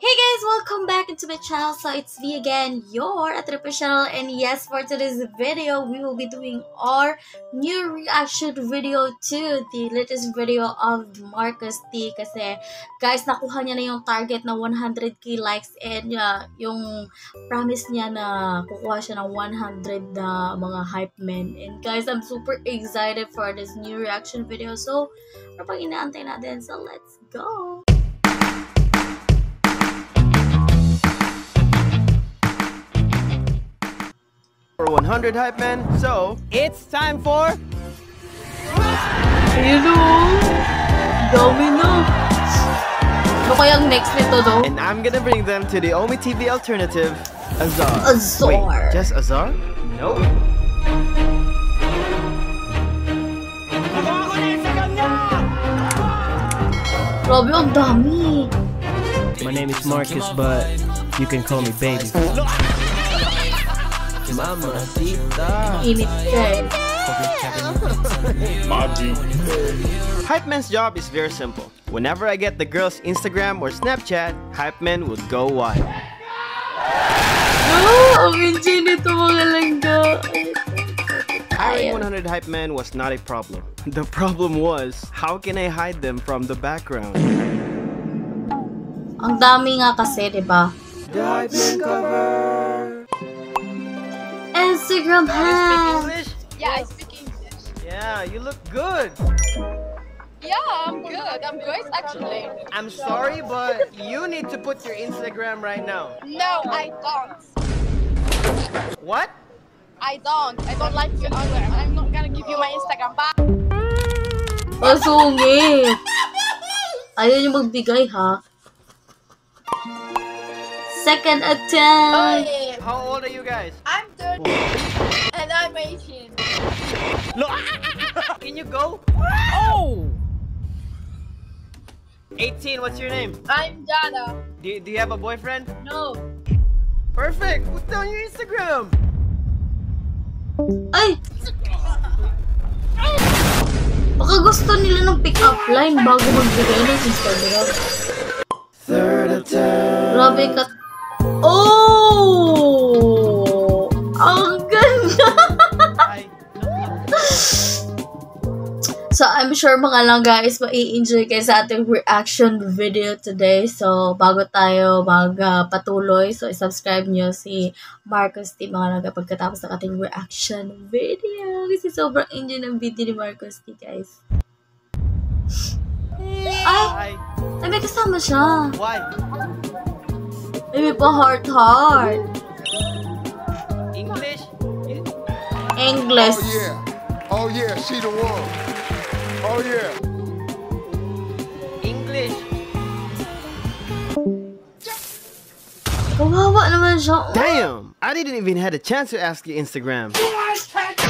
Hey guys, welcome back into my channel. So it's me again, your Atripa channel, and yes, for today's video, we will be doing our new reaction video to the latest video of Marcus T. Kasi guys, nakuha niya na yung target na 100k likes and yung promise niya na kukuha siya ng 100 na mga hype men. And guys, I'm super excited for this new reaction video. So, ano pang inaantay natin? So let's go! For 100 hype men, so it's time for Domino. Ano kayang next nito, do? and I'm gonna bring them to the Omi TV alternative, Azar. Azar. Wait, just Azar? Nope. Grabe, ang dami. My name is Marcus, but you can call me baby. Mama, tita. Init ka eh. Hype Man's job is very simple. Whenever I get the girl's Instagram or Snapchat, Hype Man would go wild. Oh, ang enjoy nito mga langga. Hiring 100 hype men was not a problem. The problem was, how can I hide them from the background? Ang dami nga kasi, diba? The hype man cover. Instagram Speak hack. English? Yeah, I speak English. Yeah, you look good. Yeah, I'm good. I'm great, actually. I'm sorry, but you need to put your Instagram right now. No, I don't. What? I don't like your Instagram. I'm not gonna give you my Instagram back. Pasungit. Ayaw niyo magbigay, ha? Second attempt. How old are you guys? I'm 30 and I'm 18. Look, can you go? Oh! 18, what's your name? I'm Jana. Do you have a boyfriend? No. Perfect! Put down your Instagram! Ay! Baka gusto nila ng pick-up line bago magbigay ng Instagram. Third attempt. Grabe ka. Oh! Ang ganda! So, I'm sure mga lang guys, mai-enjoy kayo sa ating reaction video today. So, bago tayo magpatuloy, so subscribe nyo si Marcus T. mga lang pagkatapos ng ating reaction video. Kasi sobrang enjoy ng video ni Marcus T, guys. Ay! Ay, may kasama siya. Why? Ay, may pa heart-heart. English? English. Oh yeah. Oh yeah, she the one. Oh yeah. English. Kawawa naman siya. Damn! I didn't even had a chance to ask your Instagram.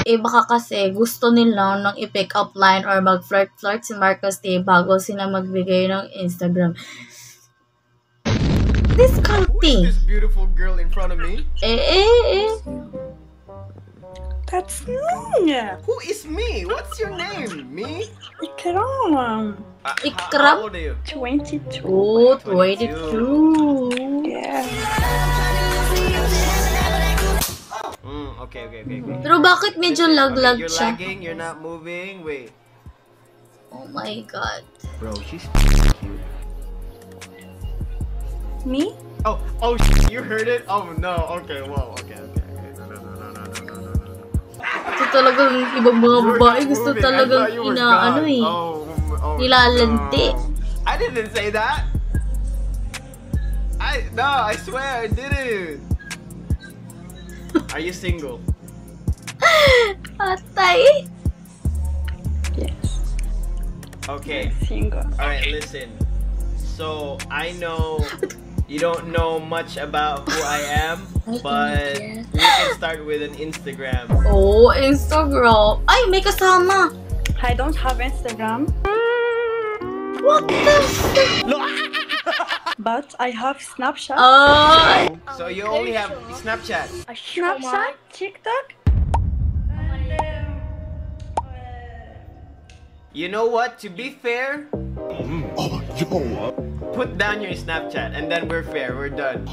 Eh, baka kasi gusto nila nang i-pick up line or mag-flirt-flirt si Marcus T bago sila magbigay ng Instagram. This Who thing. is this beautiful girl in front of me? Eh. That's me. Who is me? What's your name? Me? Ikram. Ikram? How old are you? 22. Oh, 22. Yeah. Okay. Pero bakit medyo lag-lag You're siya? lagging, you're not moving. Wait. Oh my God. Bro, she's cute. Me? Oh, you heard it? Oh no, okay, whoa, okay. No. Ito talagang ibang mga babae gusto talagang nilalandi. I didn't say that. I swear I didn't. Are you single? Atay. Yes. Okay. Single. Alright, listen. So, I know you don't know much about who I am, but we can start with an Instagram. Oh, Instagram. Ay, may kasama. I don't have Instagram, What the fuck? but I have Snapchat. Ay. So, you only have Snapchat. Snapchat? TikTok? You know what? To be fair, Put down your Snapchat and then we're fair. We're done.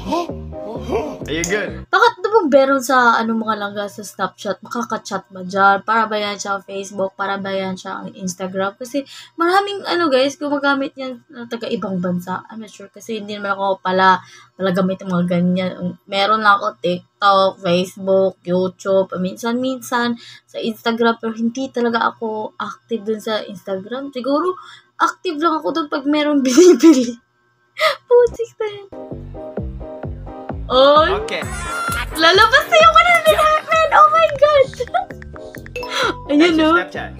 Are you good? Bakit naman meron sa mga langga sa Snapchat? Makaka-chat ba dyan? Para ba yan siya Facebook? Para ba yan siya Instagram? Kasi maraming guys, gumagamit yan na taga-ibang bansa. I'm not sure kasi hindi naman ako pala gamit ng mga ganyan. Meron lang ako TikTok, Facebook, YouTube, minsan-minsan sa Instagram, pero hindi talaga ako active dun sa Instagram. Siguro, active lang ako dun pag meron binibili. Putik na yan. Oy! Okay. Lalabas na yung kanina ni Batman! Oh my God! Ayan, That's your no? Snapchat.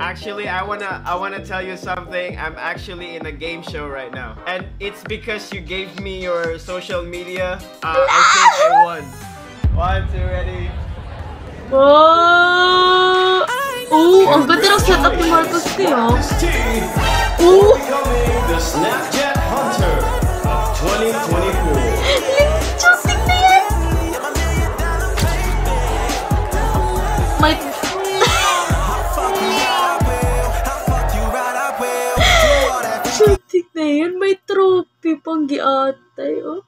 Actually, I wanna tell you something. I'm actually in a game show right now, and it's because you gave me your social media. I think I won. 1, 2, ready? Oh! Oh, ang ganda ng setup ni Marcos T, oh. Oh! The Snapchat Hunter of 2024. Choosing na yan! May... Choosing na yan, may trophy pang giatay, oh.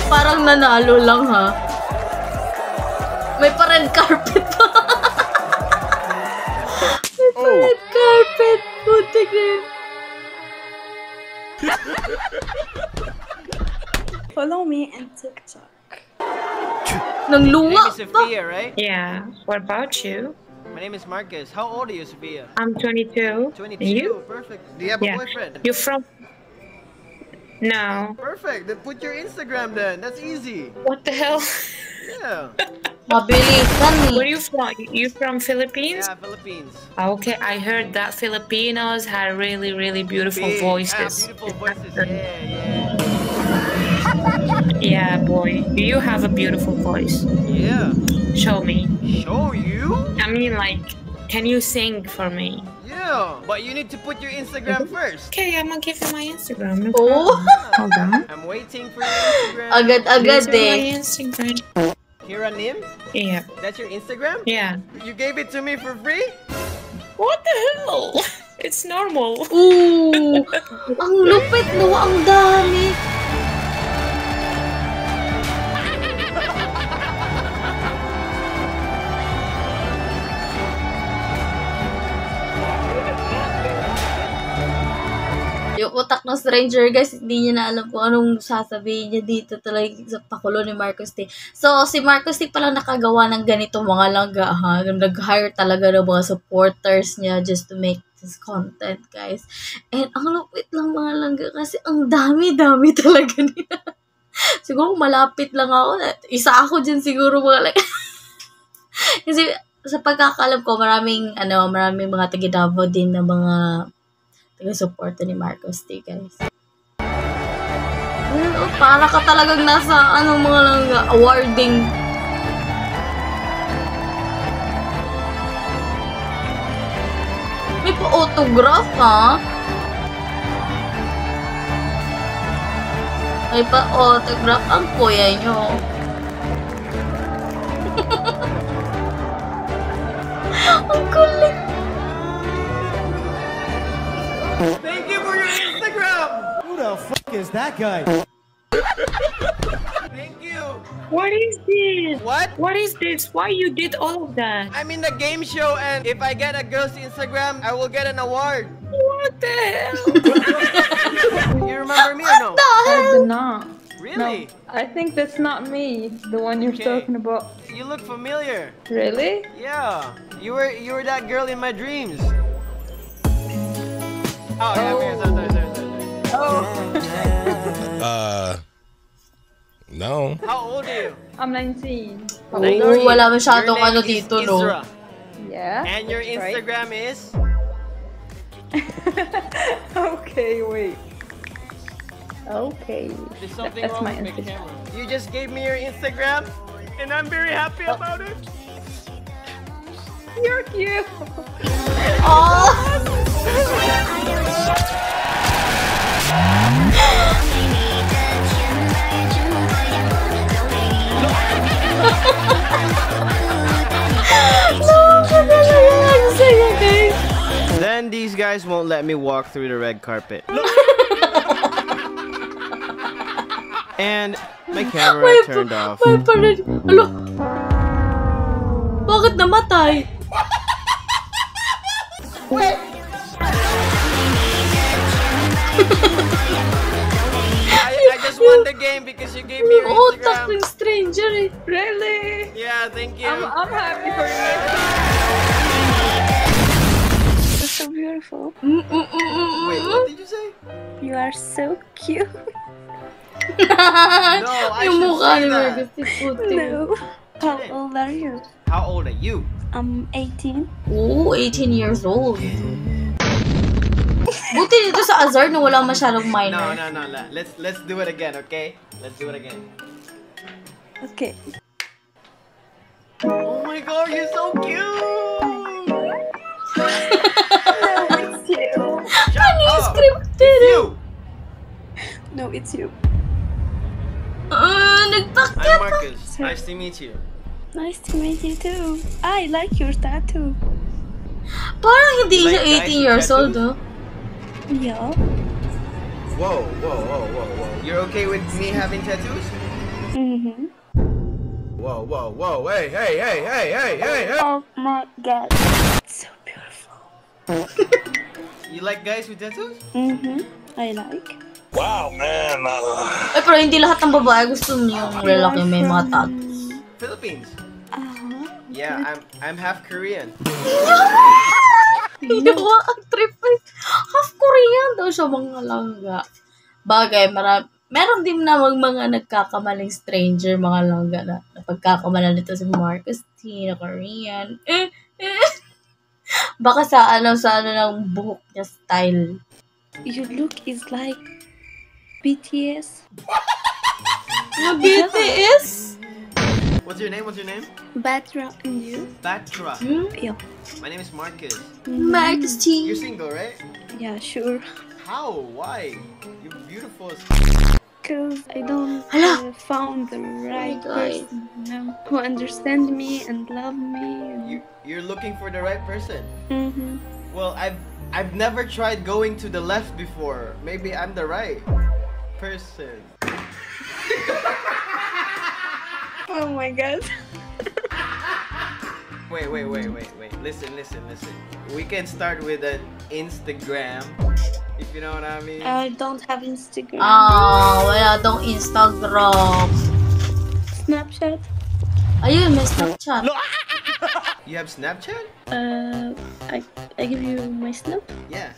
Parang nanalo lang, ha? May pa-red carpet pa. May pa-red carpet. Putik na yun. Follow me on TikTok. Nang My name luwa is pa. Sophia, right? Yeah. What about you? My name is Marcus. How old are you, Sophia? I'm 22. 22. And you? Perfect. Do you have a Yeah. boyfriend? You from? No. Perfect. Then put your Instagram then. That's easy. What the hell? Yeah. Mabilisan Where eh. you from? You from Philippines? Yeah, Philippines. Okay, I heard that Filipinos had really, really beautiful Big. voices. Beautiful voices. Yeah. Yeah, boy. Do you have a beautiful voice? Yeah. Show me. Show you? I mean, like, can you sing for me? Yeah. But you need to put your Instagram first. Okay, I'm gonna give you my Instagram. No Oh! problem. Hold on. I'm waiting for your Instagram. Agad-agad This is my eh. Instagram. Kira Nim? Yeah. That's your Instagram? Yeah. You gave it to me for free? What the hell? It's normal. Ooh! Ang lupit, no? Ang dami. Yung utak ng stranger, guys, hindi niya na alam kung anong sasabihin niya dito talaga sa pakulo ni Marcos T. So, si Marcos T pala nakagawa ng ganito mga langga, ha? Nag-hire talaga ng mga supporters niya just to make this content, guys. And ang lupit lang mga langga kasi ang dami-dami talaga nila. Siguro malapit lang ako. Isa ako dyan siguro mga langga. Kasi sa pagkakalam ko, maraming mga taga-Davao din na mga taga-suporta ni Marcos T, guys. Para ka talagang nasa mga langga, awarding. May pa-autograph, ha? May pa-autograph ang kuya nyo. Ang kulit. Thank you for your Instagram! Who the fuck is that guy? Thank you! What is this? What? What is this? Why you did all of that? I'm in the game show and if I get a girl's Instagram, I will get an award. What the hell? You remember me or no? I do not. Really? No, I think that's not me, the one you're Okay. talking about. You look familiar. Really? Yeah. You were that girl in my dreams. Oh, yeah, okay, sorry. Oh, No. How old are you? I'm 19. Oo, wala masyadong Your name is dito, no? Isra. Yeah. And your that's right. Instagram is? Okay, wait. Okay. There's something That's wrong my with my Instagram. camera. You just gave me your Instagram and I'm very happy about it. You're cute. Oh! Then these guys won't let me walk through the red carpet. And my camera turned off. May parin. Alo? Bakit namatay? I just won the game because you gave me your Utak Instagram. ng stranger eh. Really? Yeah, thank you. I'm happy for you. You're so beautiful. Wait, what did you say? You are so cute. No, I Yung should mukha say ni that. Marcus, si puti. No. How old are you? How old are you? I'm 18. Oo, 18 years old. Buti dito sa Azar na wala masyadong No, minor. no. Let's do it again, okay? Let's do it again. Okay. Oh my god, you're so cute! It's you. Ano yung up. scripted? It's you! No, it's you. I'm Nagpakyat. Marcus. Nice to meet you. Nice to meet you too. I like your tattoo. Parang hindi You siya like 18 guys years with old, tattoos? oh. Yeah. Whoa. You're okay with me having tattoos? Mm-hmm. Whoa. Hey. Oh my god. It's so beautiful. You like guys with tattoos? Mm-hmm. I like. Eh, pero hindi lahat ng babae gusto niyo yung lalaki may mga tattoos. Philippines. Uh-huh. Yeah, I'm half Korean. Yawa, ang trip eh. Half Korean daw siya mga langga. Bagay, meron din namang mga nagkakamaling stranger, mga langga na pagkakamalan nito si Marcus T na Korean. Baka sa ano ng buhok niya style. Your look is like BTS. Yung BTS? What's your name? Batra and you? Batra. Yeah. My name is Marcus. Marcus T. You're single, right? Yeah, sure. How? Why? You're beautiful as Because I don't Hala. found the right God. person, you know, who understand me and love me. You're looking for the right person. Mm-hmm. Well, I've never tried going to the left before. Maybe I'm the right person. Oh my god. Wait. Listen. We can start with an Instagram, if you know what I mean. I don't have Instagram. Wala dong Instagram. Snapchat. Ayun, may Snapchat. You have Snapchat? I give you my snap. Yeah.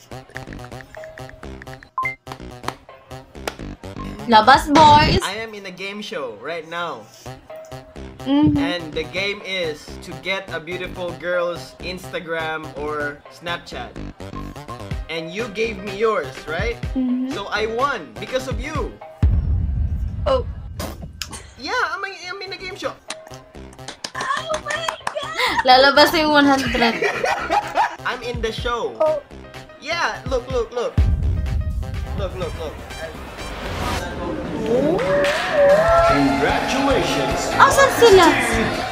Labas, boys! I am in a game show right now. Mm-hmm. And the game is to get a beautiful girl's Instagram or Snapchat. And you gave me yours, right? Mm-hmm. So I won because of you. Oh. Yeah, I'm in a game show. Lalabas yung 100. I'm in the show. Oh. Yeah, look. Look. Congratulations Asan sila?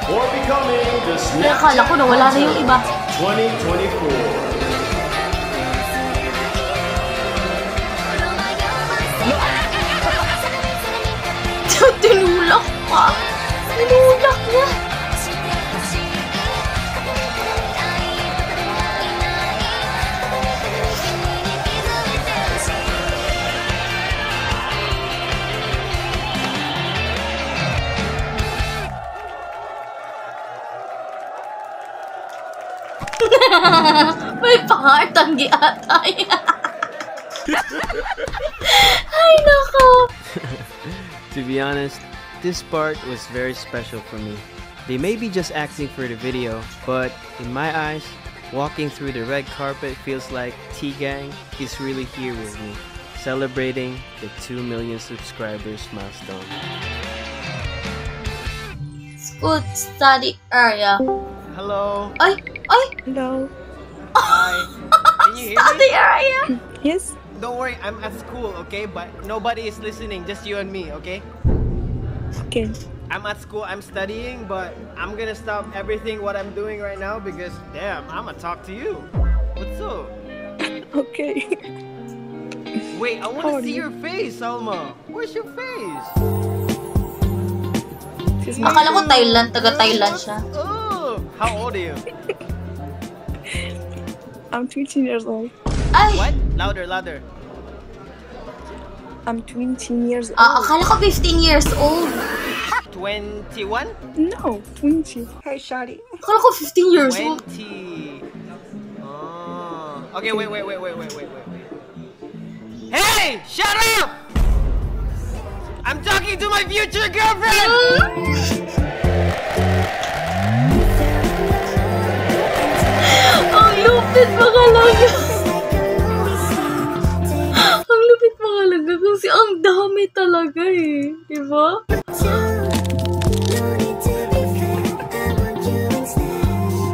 for becoming the Kaya akala ko nawala na yung iba. 2024. Tinulak pa. Tinulak niya. May pangartanggi ata yan. Ay, nako. To be honest, this part was very special for me. They may be just acting for the video, but in my eyes, walking through the red carpet feels like T-Gang is really here with me, celebrating the 2 million subscribers milestone. School study area. Hello. Ay! Hello. Hi. Can you hear Study me? area! Yes. Don't worry, I'm at school, okay? But nobody is listening, just you and me, okay? Okay. I'm at school, I'm studying, but I'm gonna stop everything what I'm doing right now because damn, I'm gonna talk to you. What's up? Okay. Wait, I How wanna are see you? your face, Salma. Where's your face? This is my Akala ko Thailand, taga Thailand siya. Oh, how old are you? I'm 20 years old. Ay! What? Louder, louder. I'm 20 years old. Akala ko 15 years old. 21? No, 20. Hey, Shadi. Akala ko 15 years old. 20. Oh. Okay, wait. Hey! Shut up! I'm talking to my future girlfriend! Ang lupit makalaga. Ang lupit makalaga kasi ang dami talaga eh. Diba?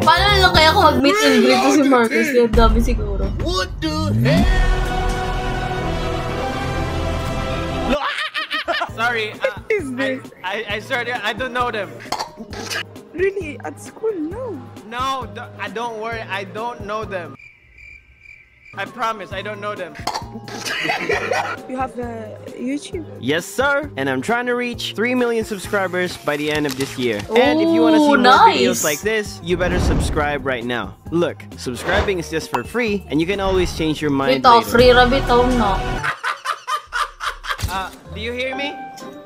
Paano lang kaya kung mag-meet and greet to si Marcus? Kaya dami siguro. What the hell? Sorry, Is this? I started. I don't know them. Really? At school? No. No, don't worry. I don't know them. I promise, I don't know them. You have YouTube? Yes, sir. And I'm trying to reach 3 million subscribers by the end of this year. And if you want to see Ooh, more nice. videos like this, you better subscribe right now. Look, subscribing is just for free, and you can always change your mind Bitaw, later. free ra bitaw na. Do you hear me?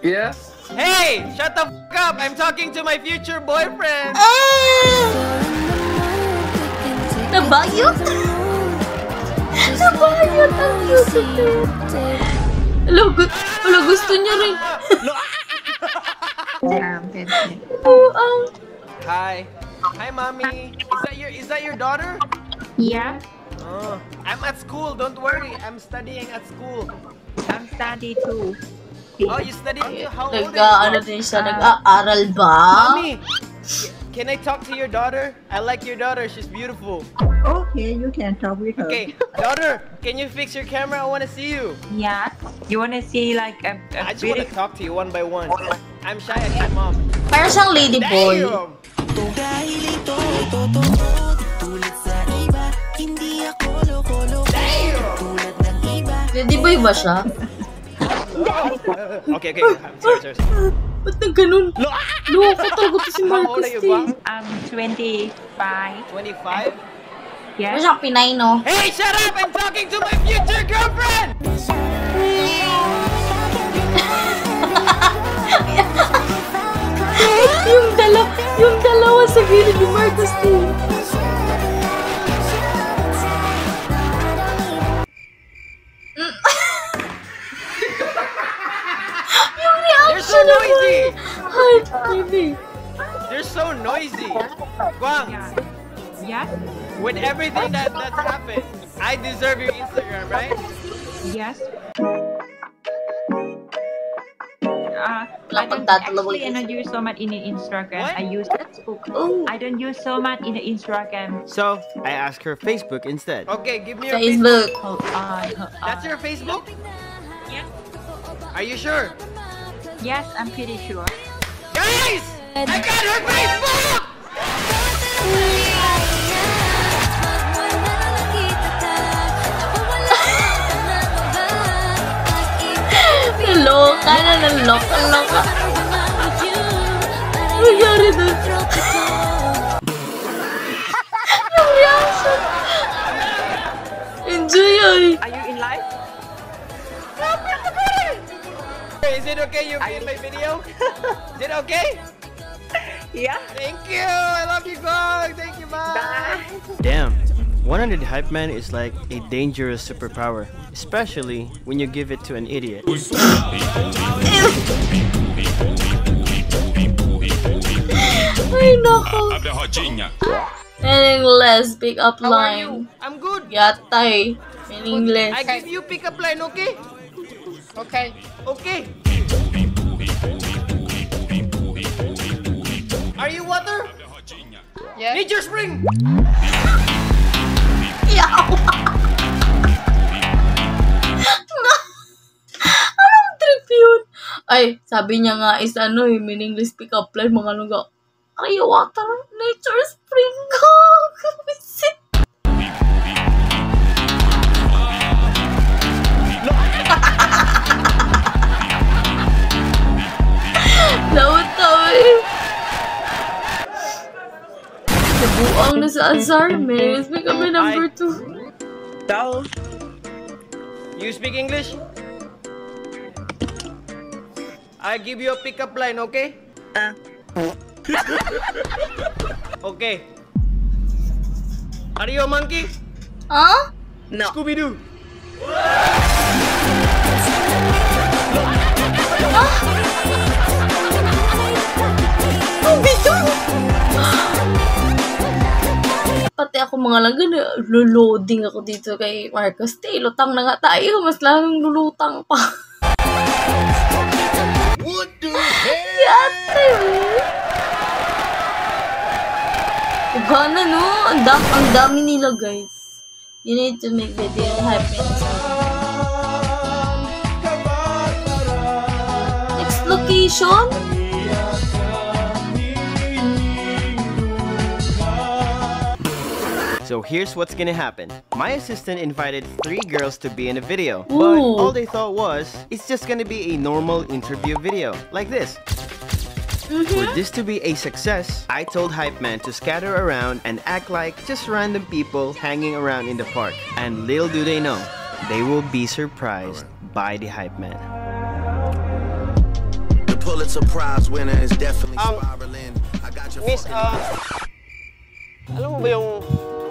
Yeah? Hey, shut the f up! I'm talking to my future boyfriend. Nabayot? Nabayot ang YouTube. Hello, gusto niya rin. Hi. Hi, mommy. Is that your daughter? Yeah, Oh, I'm at school. Don't worry. I'm studying at school. I'm studying too. Oh, you studying too? How old Nag-ano are you? din siya, nag-aaral ba? Mommy, can I talk to your daughter? I like your daughter. She's beautiful. Okay, you can talk with her. Okay, daughter, can you fix your camera? I want to see you. Yeah, you wanna see like a I just want to beautiful? talk to you one by one. I'm shy at your mom. Parang siyang lady boy. Damn. Lady boy ba siya? Okay. Sorry. Ba't na ganun? Loko talaga to si How old Marcus are you, eh. Bang? I'm 25. 25? Ano Yes. siyang Pinay, no? Hey, shut up! I'm talking to my future girlfriend! yung dalawa sa gilid ni Marcus eh. Yung They're reaction so noisy! Hi, baby. They're so noisy! Guang, Yes. with everything that's happened, I deserve your Instagram, right? Yes. Wala I don't pagtatalawag actually I don't use so much in the Instagram. What? I use Facebook. Oh, I don't use so much in the Instagram. So, I asked her Facebook instead. Okay, give me your Facebook. Facebook. Hold on. That's your Facebook? Yes. Are you sure? Yes, I'm pretty sure. Guys! I got her Facebook! Naloka na, naloka. Ano nangyari dun? Yung reaction. Enjoy ay. Are you in live? Is it okay you be in my video? Is it okay? Yeah. Thank you! I love you, Guang! Thank you, bye! Damn. 100 Hype Man is like a dangerous superpower, especially when you give it to an idiot. Ay, nako. Meaningless pick up How are you? line. I'm good. Yatay. Meaningless. I give you pick up line, okay? Okay. Okay. Are you water? Yes. Need your spring! Yaw! Anong trip yun? Ay, sabi niya nga is meaningless pick up line, mga luga. Ay, water, nature spring ko. Lautaw eh. Nabuang na sa Azar, Miss. May kami number 2. Tao. You speak English? I give you a pickup line, okay? Okay. Are you a monkey? Huh? No. Scooby-Doo. Pati ako mga lagan, luloding ako dito kay Marcos. Lutang na nga tayo, mas lamang lulutang pa. What the hell? Yate! Gana no? Ang dami nila guys. You need to make video happen. Next location? So here's what's gonna happen. My assistant invited 3 girls to be in a video, Ooh. but all they thought was, it's just gonna be a normal interview video, like this. For this to be a success, I told Hype Man to scatter around and act like just random people hanging around in the park. And little do they know, they will be surprised by the Hype Man. The Pulitzer Prize winner is definitely spiraling. I got your Miss, alam mo ba yung...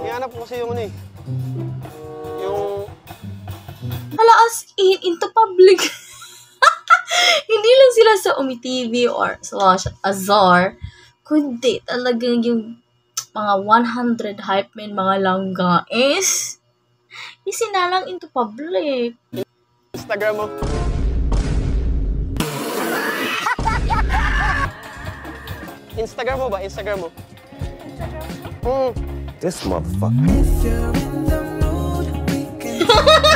Hinahanap ko kasi yung yung... Hala, as into public. Hindi lang sila sa Umi TV or / Azar, kundi talagang yung mga 100 hype men, mga langga is isinalang into public. Instagram mo. Instagram mo ba? Instagram mo? This motherfucker.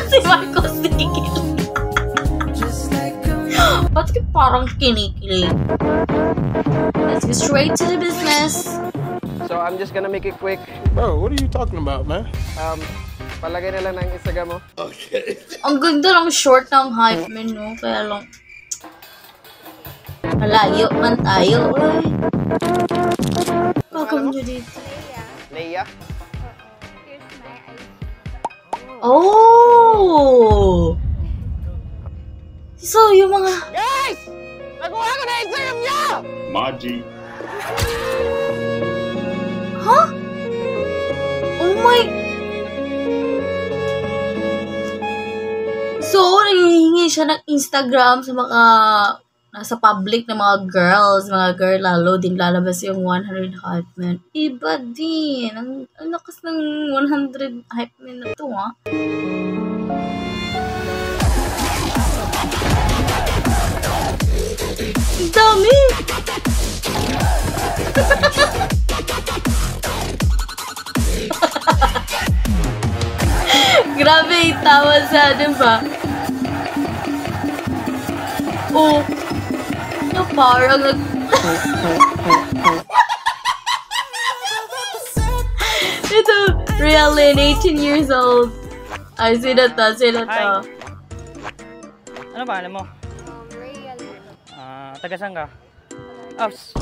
Si Marcos kinikilig. Ba't parang kinikilig? Let's go straight to the business. So I'm just gonna make it quick. Bro, what are you talking about, man? Palagay na lang ng Instagram mo. Okay. Ang ganda lang short ng hype men, no? Kaya lang malayo man tayo, eh. Welcome to dito. Leia? Oh! So, yung mga... Guys! Nakuha ko na Instagram niya! Maji. Huh? Oh my... So, nangihingi siya ng Instagram sa mga... nasa public na mga girls, mga girl, lalo din lalabas yung 100 hype men. Iba din. Ang lakas ng 100 hype men na to, ha? Ang dami! Grabe yung tawa sa, diba? Oh, na parang ito, Realin, 18 years old. Ay, sino to? Ano ba, alam mo? Taga saan ka? Ops.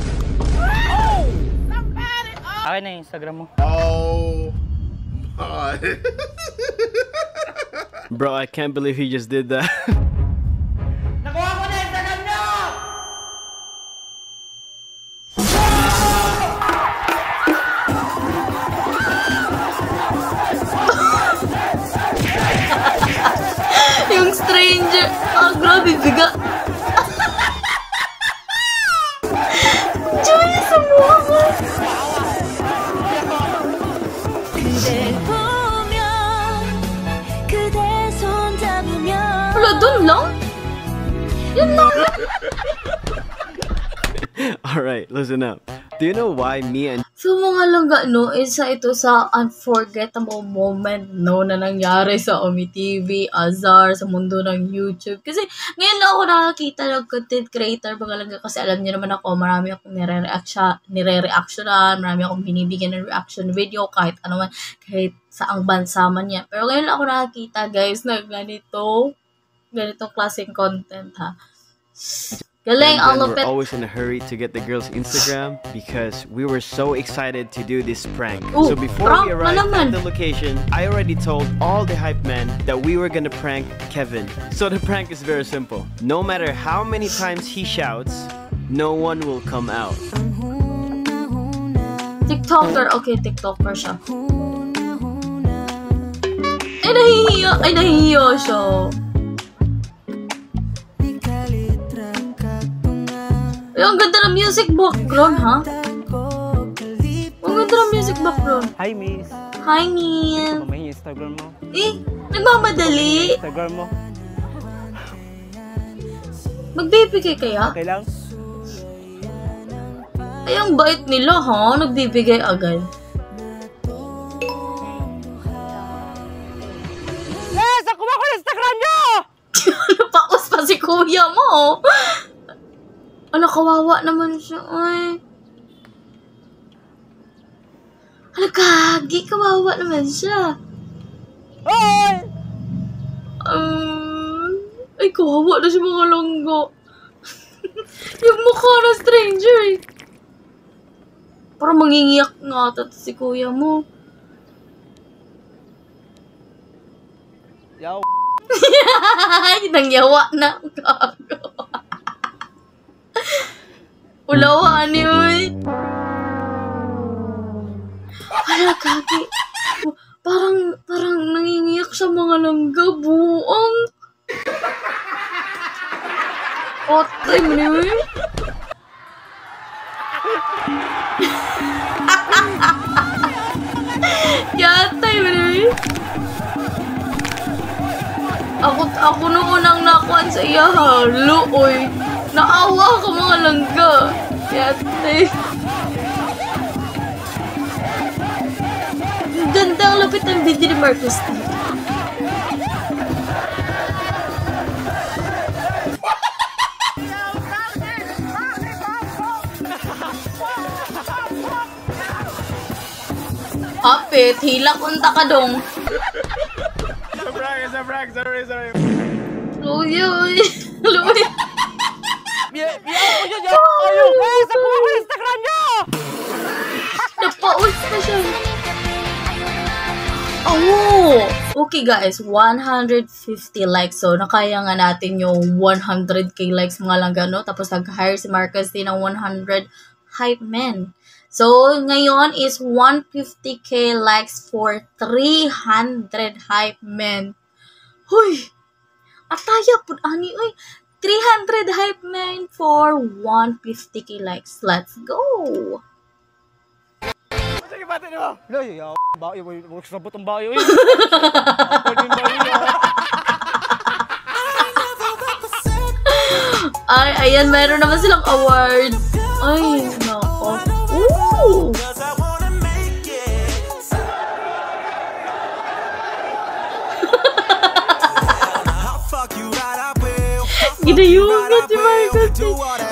Akin na yung Instagram mo. Oh, my. Bro, I can't believe he just did that. Nakuha ko na Instagram niyo! Yung stranger. Ah, grabe, biga. Joy sa mukha ko. Wala, dun lang? Yun lang. Alright, listen up. Do you know why me and So mga langga, no, isa ito sa unforgettable moment, no, na nangyari sa Omi TV, Azar, sa mundo ng YouTube. Kasi ngayon lang ako nakakita ng content creator, mga langga, kasi alam niyo naman ako, marami akong nire-reactionan, marami akong binibigyan ng reaction video, kahit ano man, kahit saang bansa man yan. Pero ngayon lang ako nakakita, guys, na ganitong klaseng content, ha. Galing, ang we're lupit. always in a hurry to get the girls' Instagram because we were so excited to do this prank. Ooh, so before we arrived at the location, I already told all the hype men that we were gonna prank Kevin. So the prank is very simple. No matter how many times he shouts, no one will come out. TikToker, okay, TikToker siya. Ay, nahihiya siya. Ay, ang ganda ng music background, ha? Ang ganda ng music background. Hi, miss. Hi, Neil. May Instagram mo. Eh, nagmamadali. Instagram mo. Magbibigay kaya? Okay lang? Ay, ang bait nila, ha? Nagbibigay agad. Yes! Ako ba ko Instagram nyo! Napaos pa si kuya mo. Ano, kawawa naman siya, ay. Ano, kagi, kawawa naman siya. Ay! Ay, kawawa na siya mga langgo. Yung mukha na stranger, eh. Parang mangingiyak nga ata si kuya mo. Yaw. Nangyawa na, gago. Ulawaan niyo, eh. Hala, kagi. Parang nangingiyak sa mga langga, buong. Otay mo niyo, eh. Yatay mo niyo, eh. Ako noon ang nakuhan sa iya, halo, oy. Naawa ka mga langga. Yate. Ganda ang lapit ng video ni Marcos dito. Apit, hilak unta ka dong. It's a prank, sorry. Luyoy. Luyoy. Yes! Ako ba ko Instagram nyo! Napaus na siya. Oh! Okay guys, 150 likes. So, nakaya nga natin yung 100k likes mga langga, no? Tapos nag-hire si Marcos din ng 100 hype men. So, ngayon is 150k likes for 300 hype men. Huy! Ataya po, ani, uy! 300 hype men for 150k likes. Let's go! Sige, pati nyo! Loy, yaw. Bayo, sabot ang bayo, eh. Ay, ayan, meron naman silang award. Ay, nako. Ooh! Ginayungan si Marcos.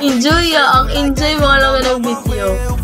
Enjoy ang enjoy mga lang ng video.